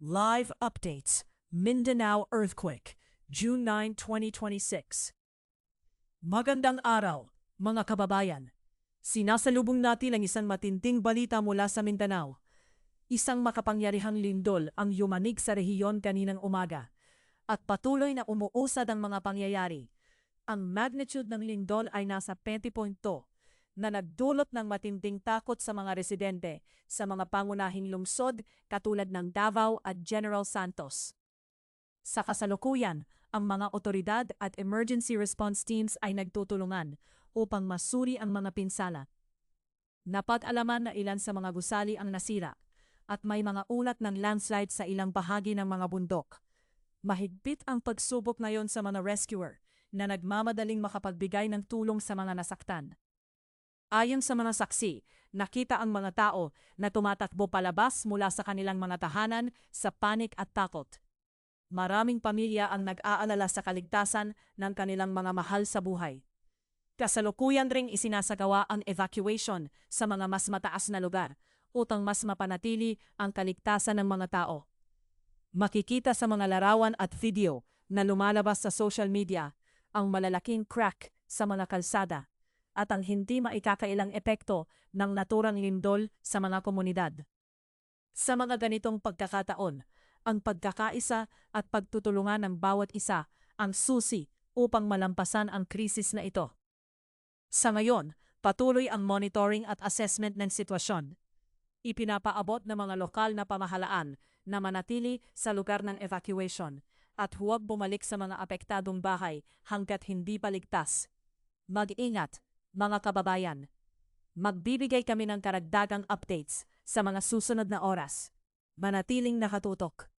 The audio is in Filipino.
Live updates. Mindanao earthquake, June 9, 2026. Magandang araw, mga kababayan. Sinasalubong natin ang isang matinding balita mula sa Mindanao. Isang makapangyarihang lindol ang yumanig sa rehiyon kaninang umaga at patuloy na umuusad ang mga pangyayari. Ang magnitude ng lindol ay nasa 20.2 na nagdulot ng matinding takot sa mga residente sa mga pangunahing lungsod katulad ng Davao at General Santos. Sa kasalukuyan, ang mga otoridad at emergency response teams ay nagtutulungan upang masuri ang mga pinsala. Napag-alaman na ilan sa mga gusali ang nasira at may mga ulat ng landslide sa ilang bahagi ng mga bundok. Mahigpit ang pagsubok ngayon sa mga rescuer na nagmamadaling makapagbigay ng tulong sa mga nasaktan. Ayon sa mga saksi, nakita ang mga tao na tumatakbo palabas mula sa kanilang mga tahanan sa panik at takot. Maraming pamilya ang nag-aalala sa kaligtasan ng kanilang mga mahal sa buhay. Kasalukuyan ring isinasagawa ang evacuation sa mga mas mataas na lugar upang mas mapanatili ang kaligtasan ng mga tao. Makikita sa mga larawan at video na lumalabas sa social media ang malalaking crack sa mga kalsada at ang hindi maikakailang epekto ng naturang lindol sa mga komunidad. Sa mga ganitong pagkakataon, ang pagkakaisa at pagtutulungan ng bawat isa ang susi upang malampasan ang krisis na ito. Sa ngayon, patuloy ang monitoring at assessment ng sitwasyon. Ipinapaabot ng mga lokal na pamahalaan na manatili sa lugar ng evacuation at huwag bumalik sa mga apektadong bahay hanggat hindi pa ligtas. Mag-ingat, mga kababayan. Magbibigay kami ng karagdagang updates sa mga susunod na oras. Manatiling nakatutok.